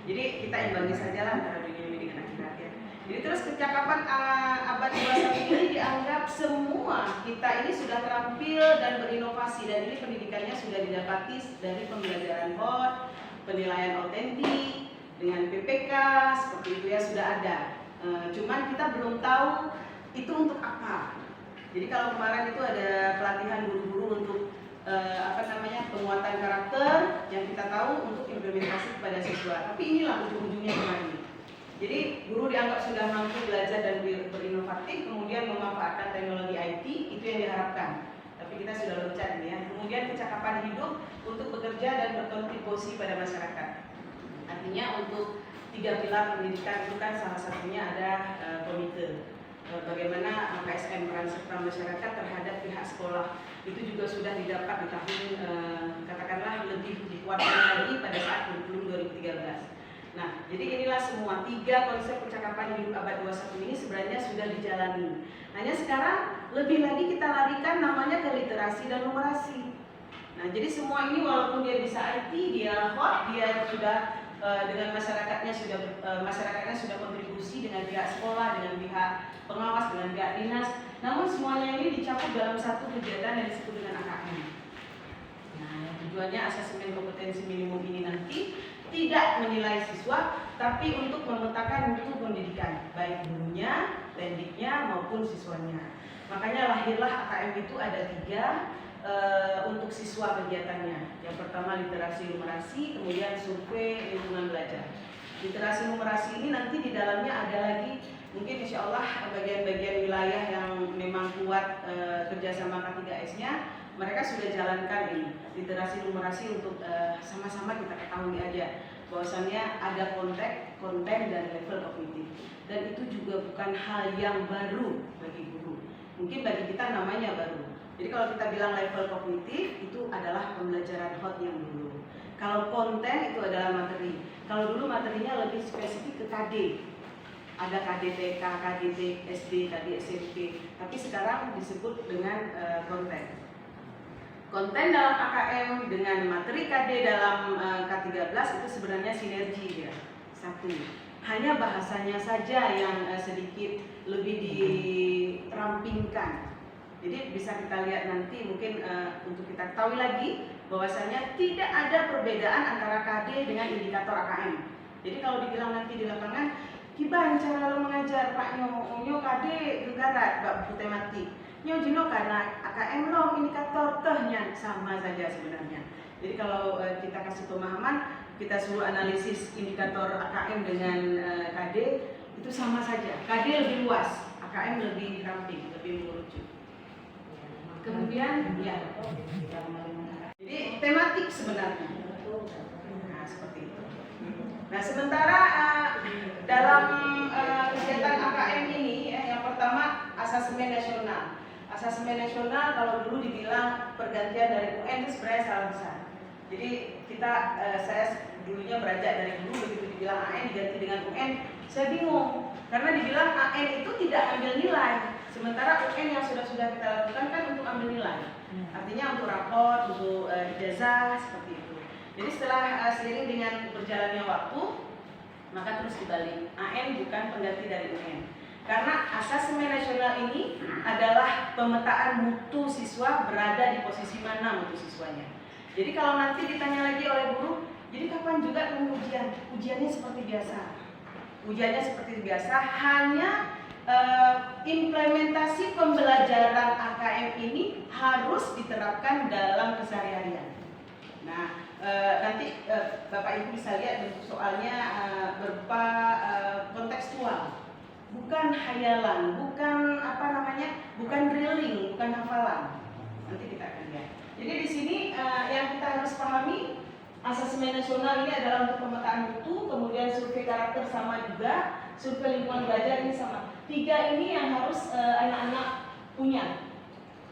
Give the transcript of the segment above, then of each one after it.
Jadi kita imbangi saja lah antara dunia ini dengan akhirat ya. Jadi terus kecakapan abad 21 ini dianggap semua kita ini sudah terampil dan berinovasi, dan ini pendidikannya sudah didapati dari pembelajaran HOT, penilaian autentik, dengan PPK, seperti itu ya sudah ada. Cuman kita belum tahu itu untuk apa. Jadi kalau kemarin itu ada pelatihan guru-guru untuk penguatan karakter yang kita tahu untuk implementasi kepada siswa. Tapi inilah ujung-ujungnya kemarin. Jadi guru dianggap sudah mampu belajar dan berinovatif, kemudian memanfaatkan teknologi IT, itu yang diharapkan. Tapi kita sudah loncat ini ya. Kemudian kecakapan hidup untuk bekerja dan berkontribusi pada masyarakat. Artinya untuk 3 pilar pendidikan itu kan salah satunya ada komite. Bagaimana KSM peran serta masyarakat terhadap pihak sekolah itu juga sudah didapat di tahun katakanlah lebih dikuatkan lagi pada saat kurikulum 2013. Nah, jadi inilah semua 3 konsep percakapan hidup abad 21 ini sebenarnya sudah dijalani. Hanya sekarang lebih lagi kita larikan namanya ke literasi dan numerasi. Nah, jadi semua ini walaupun dia bisa IT, dia hot, dia sudah dengan masyarakatnya sudah kontribusi dengan pihak sekolah, dengan pihak pengawas, dengan pihak dinas. Namun semuanya ini dicakup dalam satu kegiatan yang disebut dengan AKM. Nah, yang tujuannya asesmen kompetensi minimum ini nanti tidak menilai siswa, tapi untuk memetakan mutu pendidikan, baik gurunya, pendiknya maupun siswanya. Makanya lahirlah AKM itu ada 3. Untuk siswa kegiatannya. Yang pertama literasi numerasi, kemudian survei lingkungan belajar. Literasi numerasi ini nanti di dalamnya ada lagi mungkin insya Allah bagian-bagian wilayah yang memang kuat kerjasama K3S-nya, mereka sudah jalankan ini literasi numerasi untuk sama-sama kita ketahui aja bahwasannya ada konten dan level kognitif, dan itu juga bukan hal yang baru bagi guru, mungkin bagi kita namanya baru. Jadi kalau kita bilang level kognitif itu adalah pembelajaran HOT yang dulu. Kalau konten itu adalah materi. Kalau dulu materinya lebih spesifik ke KD. Ada KDTK, KDT, SD, KD SMP. Tapi sekarang disebut dengan konten. Konten dalam AKM dengan materi KD dalam K13 itu sebenarnya sinergi ya. Satu. Hanya bahasanya saja yang sedikit lebih dirampingkan. Jadi bisa kita lihat nanti mungkin untuk kita ketahui lagi bahwasanya tidak ada perbedaan antara KD dengan indikator AKM. Jadi kalau dibilang nanti di lapangan, Kiban cara lo mengajar Pak Nyo KD gegarat bab buku tematik. Nyo jino karena AKM lo indikator tehnya sama saja sebenarnya. Jadi kalau kita kasih pemahaman, kita suruh analisis indikator AKM dengan KD itu sama saja. KD lebih luas, AKM lebih ramping, lebih mengerucut. Kemudian ya, jadi tematik sebenarnya. Nah seperti itu. Nah sementara dalam kegiatan AKM ini yang pertama asesmen nasional. Asesmen nasional kalau dulu dibilang pergantian dari UN itu sebenarnya salah besar. Jadi saya dulunya beranjak dari dulu, begitu dibilang AN diganti dengan UN, saya bingung karena dibilang AN itu tidak ambil nilai. Sementara UN yang sudah kita lakukan kan untuk ambil nilai, artinya untuk raport, untuk ijazah seperti itu. Jadi setelah seiring dengan berjalannya waktu, maka terus dibalik, AN bukan pengganti dari UN. Karena asesmen nasional ini adalah pemetaan mutu siswa berada di posisi mana mutu siswanya. Jadi kalau nanti ditanya lagi oleh guru, jadi kapan juga ujian? Ujiannya seperti biasa. Ujiannya seperti biasa, hanya implementasi pembelajaran AKM ini harus diterapkan dalam keseharian. Nah, nanti Bapak Ibu bisa lihat bentuk soalnya berupa kontekstual, bukan hayalan, bukan bukan drilling, bukan hafalan. Nanti kita akan lihat. Jadi di sini yang kita harus pahami, asesmen nasional ini adalah untuk pemetaan mutu, kemudian survei karakter sama juga, survei lingkungan belajar ini sama. 3 ini yang harus anak-anak punya.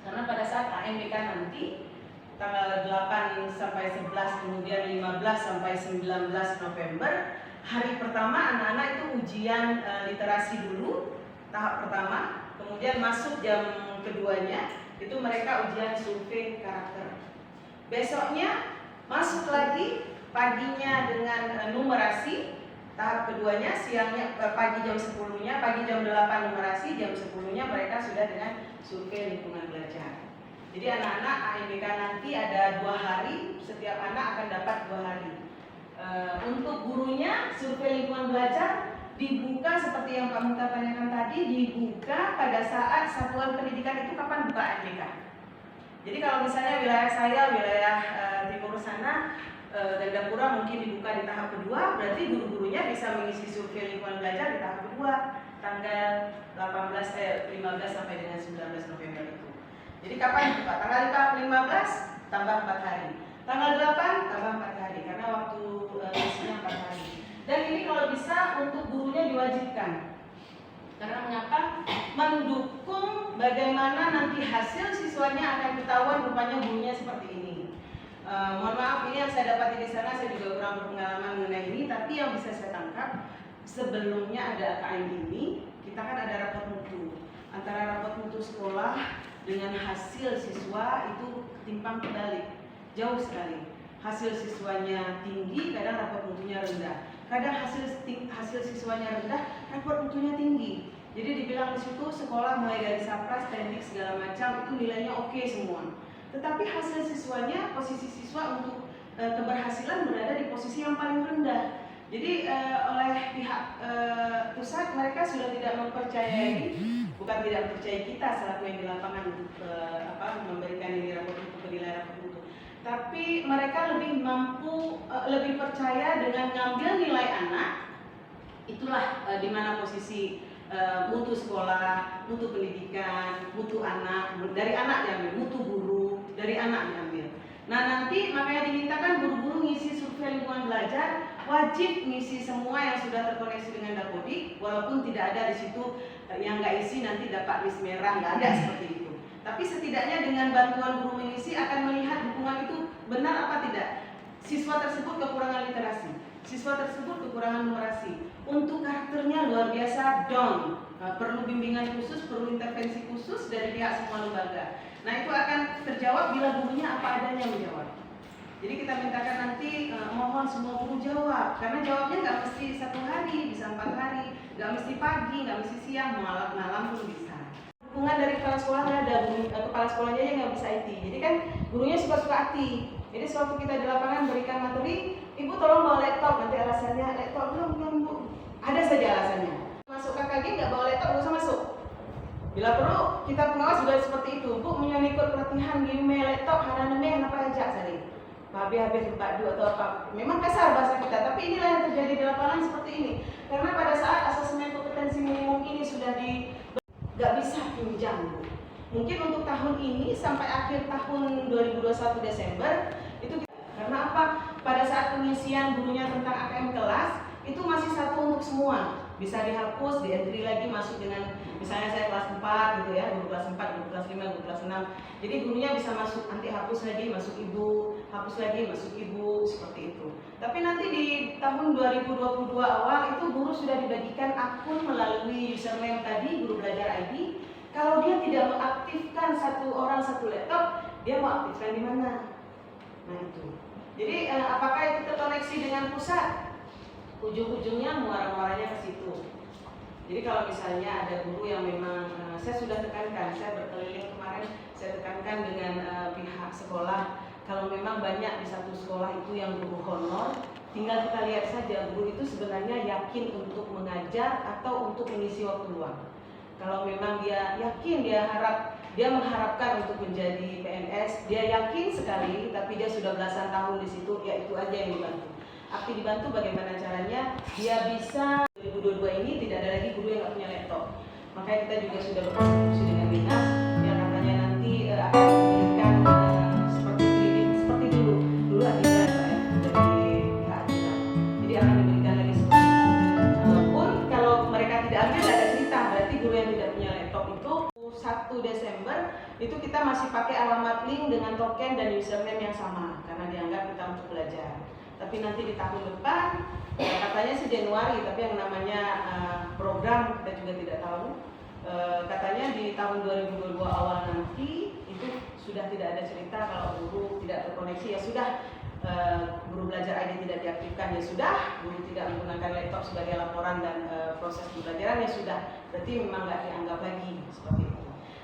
Karena pada saat AMBK nanti tanggal 8 sampai 11, kemudian 15 sampai 19 November, hari pertama anak-anak itu ujian literasi dulu, tahap pertama, kemudian masuk jam keduanya, itu mereka ujian survei karakter. Besoknya masuk lagi paginya dengan numerasi, Tahap keduanya pagi jam 10-nya, pagi jam 8 numerasi, jam 10-nya mereka sudah dengan survei lingkungan belajar. Jadi anak-anak AMBK nanti ada 2 hari, setiap anak akan dapat 2 hari. Untuk gurunya survei lingkungan belajar dibuka seperti yang Pak Muhtar tanyakan tadi, dibuka pada saat satuan pendidikan itu kapan buka AMBK. Jadi kalau misalnya wilayah saya, wilayah timur sana, Gandapura mungkin dibuka di tahap kedua, berarti guru-gurunya bisa mengisi survei lingkungan belajar di tahap kedua, tanggal 15 sampai dengan 19 November itu. Jadi kapan buka? Tanggal 15 tambah 4 hari, tanggal 8 tambah 4 hari, karena waktu isinya 4 hari. Dan ini kalau bisa untuk gurunya diwajibkan. Karena mengapa? Mendukung bagaimana nanti hasil siswanya akan ketahuan rupanya gurunya seperti ini. Mohon maaf, ini yang saya dapati di sana, saya juga kurang berpengalaman mengenai ini, tapi yang bisa saya tangkap sebelumnya ada AKM ini, kita kan ada rapor mutu. Antara rapor mutu sekolah dengan hasil siswa itu timpang terbalik, jauh sekali. Hasil siswanya tinggi, kadang rapor mutunya rendah. Kadang hasil siswanya rendah, rapor mutunya tinggi. Jadi dibilang di situ sekolah mulai dari sapras, teknik segala macam itu nilainya oke semua. Tetapi hasil siswanya, posisi siswa untuk keberhasilan berada di posisi yang paling rendah. Jadi oleh pihak pusat mereka sudah tidak mempercayai, bukan tidak mempercayai kita selaku yang di lapangan untuk memberikan ini rapor untuk penilaian rapor mutu. Tapi mereka lebih mampu, lebih percaya dengan ngambil nilai anak. Itulah di mana posisi mutu sekolah, mutu pendidikan, mutu anak, dari anak diambil, mutu guru, dari anak diambil. Nah nanti makanya dimintakan guru-guru ngisi survei lingkungan belajar, wajib ngisi semua yang sudah terkoneksi dengan Dapodik, walaupun tidak ada di situ yang nggak isi nanti dapat list merah, nggak ada seperti itu. Tapi setidaknya dengan bantuan guru mengisi akan melihat dukungan itu benar apa tidak. Siswa tersebut kekurangan literasi, siswa tersebut kekurangan numerasi, untuk karakternya luar biasa down, perlu bimbingan khusus, perlu intervensi khusus dari pihak semua lembaga. Nah itu akan terjawab bila gurunya apa adanya menjawab. Jadi kita mintakan nanti mohon semua guru jawab, karena jawabnya nggak mesti 1 hari, bisa 4 hari, nggak mesti pagi, nggak mesti siang, malam pun bisa. Dukungan dari kepala sekolah nggak ada, kepala sekolahnya aja nggak bisa IT. Jadi kan gurunya suka-suka IT. Jadi sewaktu kita di lapangan berikan materi, ibu tolong bawa laptop, nanti alasannya laptop belum bu, ada saja alasannya. Masuk KKG nggak bawa laptop nggak usah masuk. Bila perlu kita pengawas juga seperti itu, bu menyangkut pelatihan game laptop, hanane apa aja tadi. Habis Pak Du atau apa. Memang kasar bahasa kita, tapi inilah yang terjadi di lapangan seperti ini. Karena pada saat asesmen kompetensi minimum ini sudah nggak bisa pinjam. Mungkin untuk tahun ini sampai akhir tahun 2021 Desember itu karena apa? Pada saat pengisian gurunya tentang AKM kelas itu masih satu untuk semua. Bisa dihapus, di entry lagi masuk dengan misalnya saya kelas 4 gitu ya, guru kelas 4, guru kelas 5, guru kelas 6. Jadi gurunya bisa masuk, nanti hapus lagi masuk ibu, hapus lagi masuk ibu, seperti itu. Tapi nanti di tahun 2022 awal itu guru sudah dibagikan akun melalui username tadi, guru belajar ID. Kalau dia tidak mengaktifkan satu orang satu laptop, dia mau aktifkan di mana? Nah itu. Jadi apakah itu terkoneksi dengan pusat? Ujung-ujungnya muara-muaranya ke situ. Jadi kalau misalnya ada guru yang memang saya sudah tekankan, saya berkeliling kemarin, saya tekankan dengan pihak sekolah, kalau memang banyak di satu sekolah itu yang guru honor, tinggal kita lihat saja guru itu sebenarnya yakin untuk mengajar atau untuk mengisi waktu luang. Kalau memang dia yakin, dia mengharapkan untuk menjadi PNS, dia yakin sekali, tapi dia sudah belasan tahun di situ, ya itu aja yang dibantu. Aktif dibantu bagaimana caranya dia bisa 2022 ini tidak ada lagi guru yang nggak punya laptop. Makanya kita juga sudah berdiskusi dengan dinas yang katanya nanti akan memberikan seperti dulu adidas dari pihak adidas. Jadi akan diberikan lagi seperti itu. Walaupun kalau mereka tidak ambil ada cerita, berarti guru yang tidak punya laptop itu 1 Desember itu kita masih pakai alamat link dengan token dan username yang sama karena dianggap kita untuk belajar. Tapi nanti di tahun depan, katanya sih Januari, tapi yang namanya program kita juga tidak tahu. Katanya di tahun 2022 awal nanti itu sudah tidak ada cerita kalau guru tidak terkoneksi, ya sudah guru belajar ID tidak diaktifkan, ya sudah. Guru tidak menggunakan laptop sebagai laporan dan proses pembelajaran, ya sudah. Berarti memang nggak dianggap lagi seperti itu.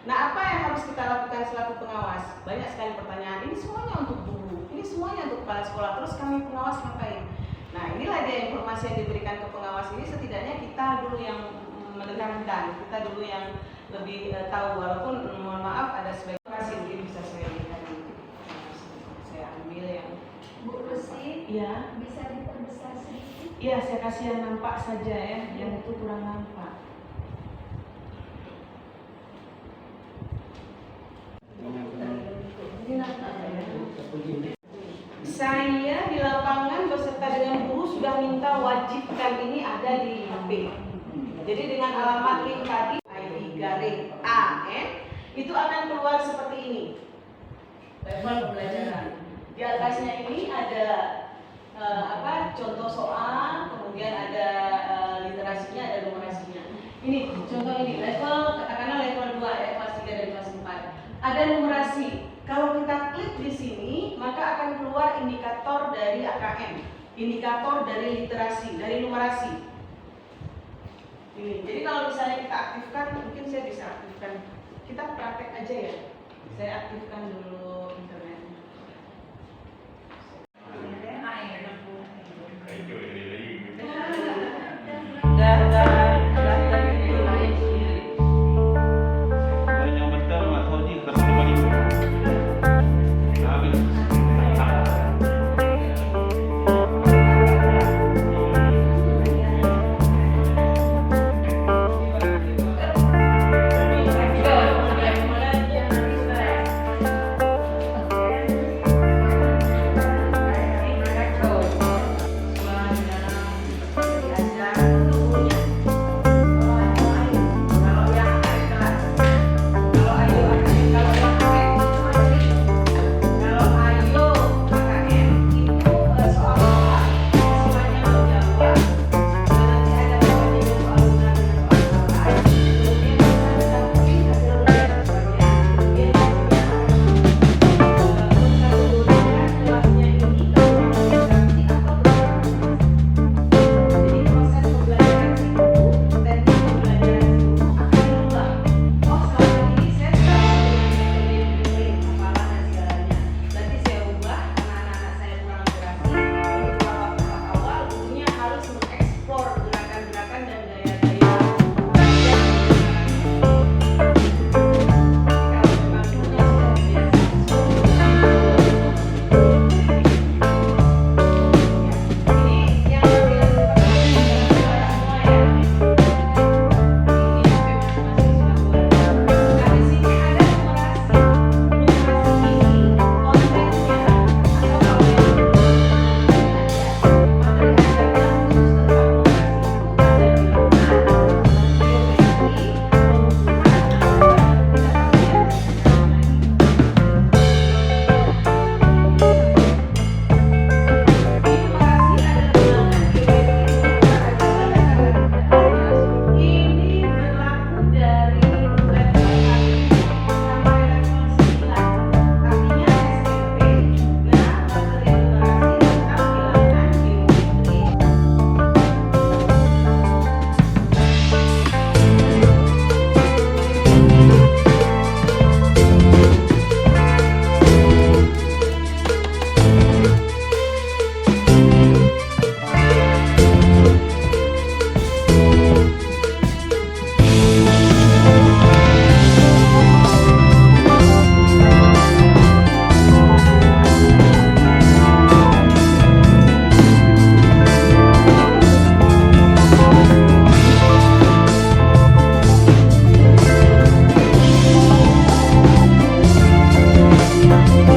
Nah, apa yang harus kita lakukan selaku pengawas? Banyak sekali pertanyaan. Ini semuanya untuk guru, ini semuanya untuk kepala sekolah. Terus kami pengawas ngapain? Nah, inilah dia informasi yang diberikan ke pengawas ini. Setidaknya kita dulu yang menekankan, kita dulu yang lebih tahu. Walaupun mohon maaf ada sebagian kasih mungkin bisa saya lihat ini. Saya ambil yang Bu Rusi, ya. bisa diperbesar sedikit? Iya, saya kasih yang nampak saja ya, yang itu kurang nampak. Ini nampak ya. Saya di lapangan beserta dengan guru sudah minta wajibkan ini ada di HP. Jadi dengan alamat link tadi ID_AN itu akan keluar seperti ini. Level pembelajaran. Di atasnya ini ada contoh soal, kemudian ada literasinya, ada numerasinya. Ini contoh ini level, katakanlah level 2 ya, kelas 3 dan kelas 4. Ada numerasi. Kalau kita klik di sini, maka akan keluar indikator dari AKM, indikator dari literasi, dari numerasi. Ini. Jadi kalau misalnya kita aktifkan, mungkin saya bisa aktifkan. Kita praktek aja ya. Saya aktifkan dulu internetnya.